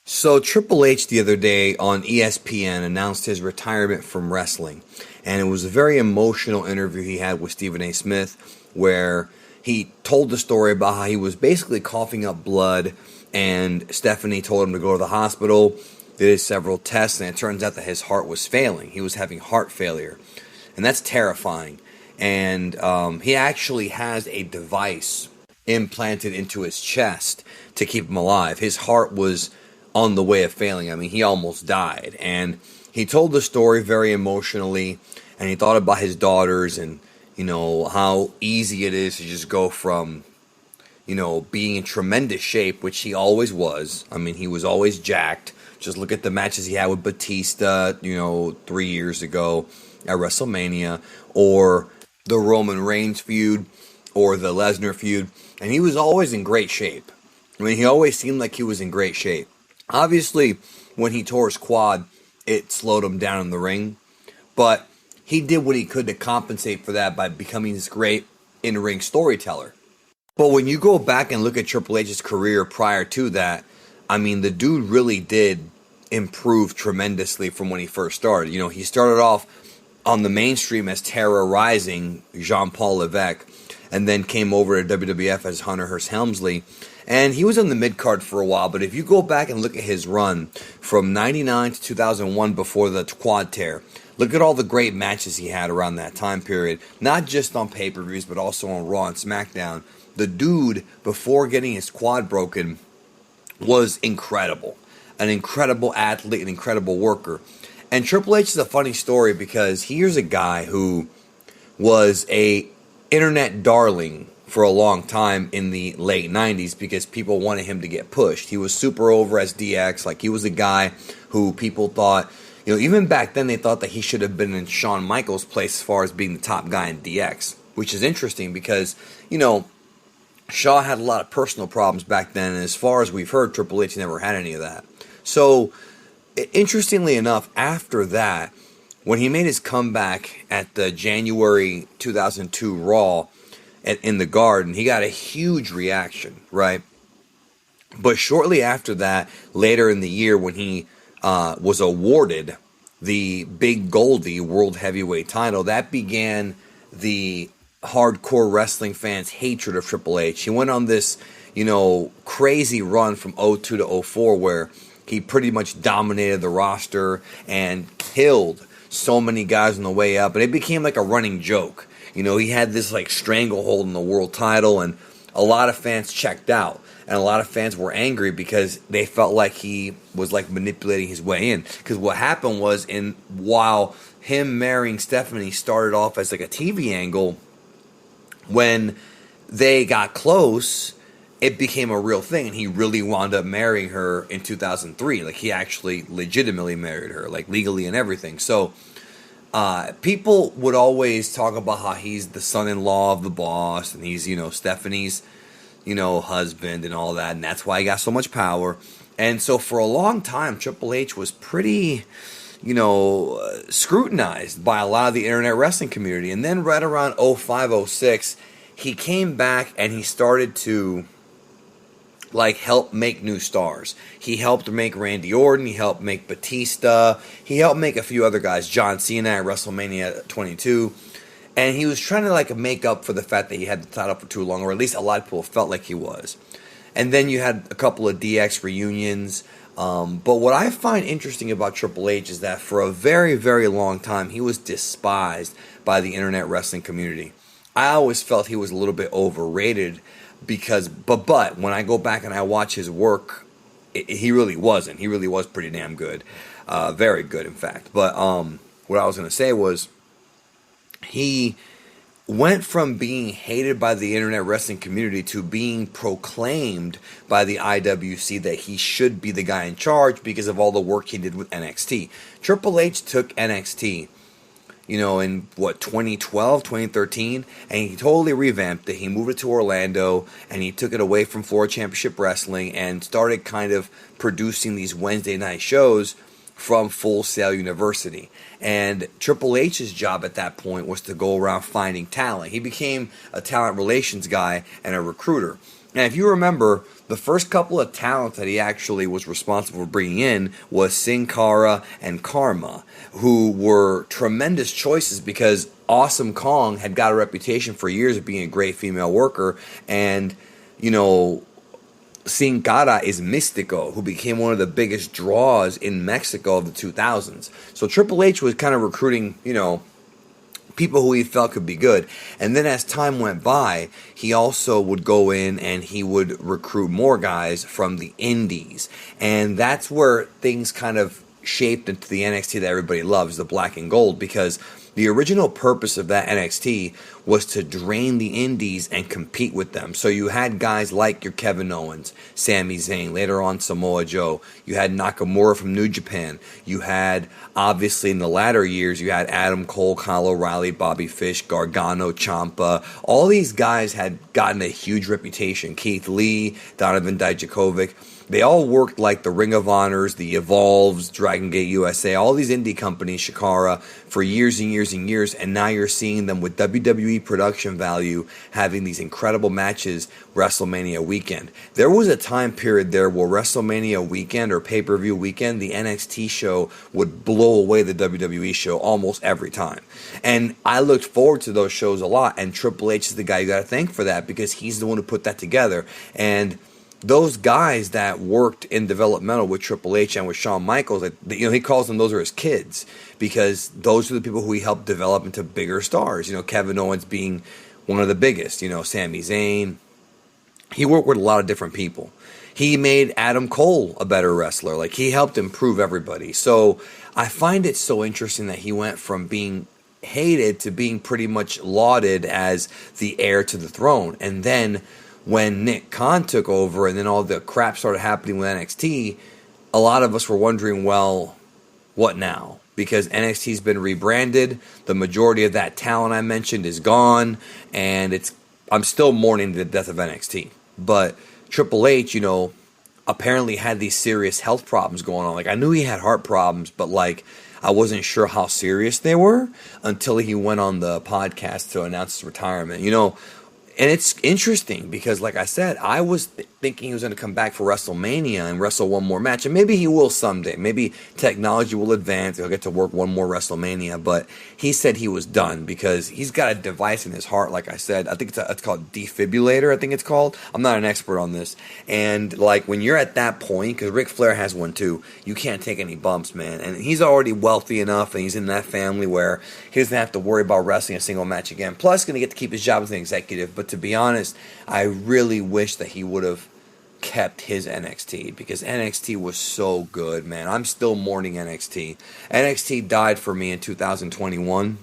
So Triple H the other day on ESPN announced his retirement from wrestling, and it was a very emotional interview he had with Stephen A. Smith, where he told the story about how he was basically coughing up blood, and Stephanie told him to go to the hospital. Did several tests, and it turns out that his heart was failing. He was having heart failure, and that's terrifying. And he actually has a device implanted into his chest to keep him alive. His heart was on the way of failing. I mean, he almost died. And he told the story very emotionally, and he thought about his daughters and, how easy it is to just go from, being in tremendous shape, which he always was. I mean, he was always jacked. Just look at the matches he had with Batista, 3 years ago at WrestleMania, or the Roman Reigns feud, or the Lesnar feud. And he was always in great shape. I mean, he always seemed like he was in great shape. Obviously, when he tore his quad, it slowed him down in the ring. But he did what he could to compensate for that by becoming this great in-ring storyteller. But when you go back and look at Triple H's career prior to that, I mean, the dude really did improve tremendously from when he first started. He started off on the mainstream as Terra Rising, Jean-Paul Levesque, and then came over to WWF as Hunter Hearst Helmsley. And he was on the mid-card for a while, but if you go back and look at his run from 99 to 2001 before the quad tear, look at all the great matches he had around that time period, not just on pay-per-views, but also on Raw and SmackDown. The dude, before getting his quad broken, was incredible. An incredible athlete, an incredible worker. And Triple H is a funny story because here's a guy who was a internet darling for a long time in the late 90s because people wanted him to get pushed. He was super over as DX. Like, he was a guy who people thought, even back then they thought that he should have been in Shawn Michaels' place as far as being the top guy in DX, which is interesting because, Shaw had a lot of personal problems back then, and as far as we've heard, Triple H never had any of that. So, interestingly enough, after that, when he made his comeback at the January 2002 Raw, in the Garden, he got a huge reaction, right? But shortly after that, later in the year, when he was awarded the Big Goldie World Heavyweight title, that began the hardcore wrestling fans' hatred of Triple H. He went on this, crazy run from '02 to '04 where he pretty much dominated the roster and killed so many guys on the way up, and it became like a running joke. He had this stranglehold in the world title, and a lot of fans checked out. And a lot of fans were angry because they felt like he was manipulating his way in. Because what happened was, while him marrying Stephanie started off as a TV angle, when they got close, it became a real thing. And he really wound up marrying her in 2003. He actually legitimately married her, legally and everything. So people would always talk about how he's the son-in-law of the boss, and he's, Stephanie's, husband and all that, and that's why he got so much power. And so for a long time, Triple H was pretty, scrutinized by a lot of the internet wrestling community. And then right around 05, 06, he came back and he started to help make new stars. He helped make Randy Orton. He helped make Batista. He helped make a few other guys. John Cena at WrestleMania 22. And he was trying to make up for the fact that he had the title for too long, or at least a lot of people felt like he was. And then you had a couple of DX reunions. But what I find interesting about Triple H is that for a very, very long time, he was despised by the internet wrestling community. I always felt he was a little bit overrated. But when I go back and I watch his work, he really wasn't. He really was pretty damn good. Very good, in fact. But what I was going to say was he went from being hated by the internet wrestling community to being proclaimed by the IWC that he should be the guy in charge because of all the work he did with NXT. Triple H took NXT in 2012, 2013, and he totally revamped it. He moved it to Orlando, and he took it away from Floor Championship Wrestling and started kind of producing these Wednesday night shows from Full Sail University. And Triple H's job at that point was to go around finding talent. He became a talent relations guy and a recruiter. And if you remember, the first couple of talents that he actually was responsible for bringing in was Sin Cara and Karma, who were tremendous choices because Awesome Kong had got a reputation for years of being a great female worker, and you know, Sin Cara is Mystico, who became one of the biggest draws in Mexico of the 2000s. So Triple H was kind of recruiting, people who he felt could be good. And then as time went by, he also would go in and he would recruit more guys from the indies. And that's where things kind of shaped into the NXT that everybody loves, the black and gold, because the original purpose of that NXT was to drain the indies and compete with them. So you had guys like your Kevin Owens, Sami Zayn, later on Samoa Joe. You had Nakamura from New Japan. You had, obviously in the latter years, you had Adam Cole, Kyle O'Reilly, Bobby Fish, Gargano, Ciampa. All these guys had gotten a huge reputation. Keith Lee, Donovan Dijakovic. They all worked like the Ring of Honors, the Evolves, Dragon Gate USA, all these indie companies, Shikara, for years and years and years, and now you're seeing them with WWE production value having these incredible matches WrestleMania weekend. There was a time period there where WrestleMania weekend or pay-per-view weekend, the NXT show would blow away the WWE show almost every time. And I looked forward to those shows a lot, and Triple H is the guy you got to thank for that because he's the one who put that together. And those guys that worked in developmental with Triple H and with Shawn Michaels, he calls them, those are his kids, because those are the people who he helped develop into bigger stars. Kevin Owens being one of the biggest, Sami Zayn. He worked with a lot of different people. He made Adam Cole a better wrestler. Like, he helped improve everybody. So I find it so interesting that he went from being hated to being pretty much lauded as the heir to the throne. And then when Nick Khan took over and then all the crap started happening with NXT, a lot of us were wondering, well, what now? Because NXT's been rebranded, the majority of that talent I mentioned is gone, and I'm still mourning the death of NXT. But Triple H, apparently had these serious health problems going on. Like, I knew he had heart problems, but I wasn't sure how serious they were until he went on the podcast to announce his retirement. And it's interesting because, like I said, I was thinking he was going to come back for WrestleMania and wrestle one more match. And maybe he will someday. Maybe technology will advance. He'll get to work one more WrestleMania. But he said he was done because he's got a device in his heart, like I said. I think it's called defibrillator, I think it's called. I'm not an expert on this. And, when you're at that point, because Ric Flair has one too, you can't take any bumps, man. And he's already wealthy enough, and he's in that family where he doesn't have to worry about wrestling a single match again. Plus, going to get to keep his job as an executive. But to be honest, I really wish that he would have kept his NXT because NXT was so good, man. I'm still mourning NXT. NXT died for me in 2021.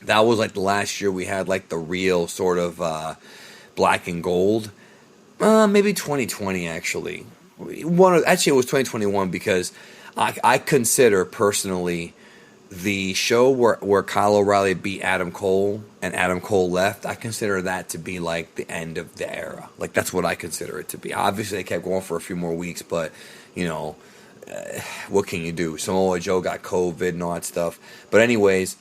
That was the last year we had the real sort of black and gold. Maybe 2020 actually. Actually, it was 2021 because I consider personally the show where Kyle O'Reilly beat Adam Cole and Adam Cole left, I consider that to be the end of the era. That's what I consider it to be. Obviously, they kept going for a few more weeks, but, what can you do? Samoa Joe got COVID and all that stuff. But anyways,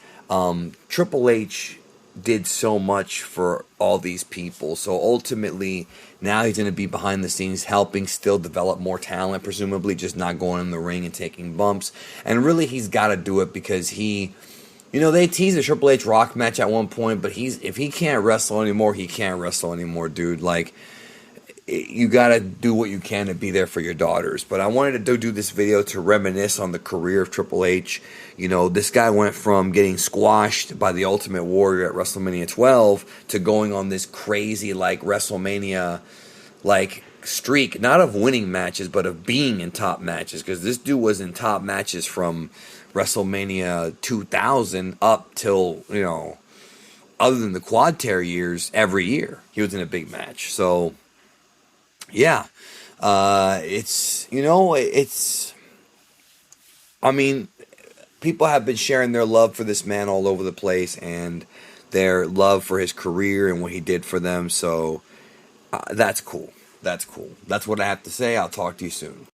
Triple H did so much for all these people. So ultimately, now he's going to be behind the scenes helping still develop more talent, presumably just not going in the ring and taking bumps. And really, he's got to do it because they teased a Triple H Rock match at one point, but if he can't wrestle anymore, he can't wrestle anymore, dude. You got to do what you can to be there for your daughters. But I wanted to do this video to reminisce on the career of Triple H. This guy went from getting squashed by the Ultimate Warrior at WrestleMania 12 to going on this crazy, WrestleMania, streak, not of winning matches, but of being in top matches. Because this dude was in top matches from WrestleMania 2000 up till, other than the quad tear years, every year he was in a big match. So yeah, people have been sharing their love for this man all over the place and their love for his career and what he did for them. So that's cool. That's cool. That's what I have to say. I'll talk to you soon.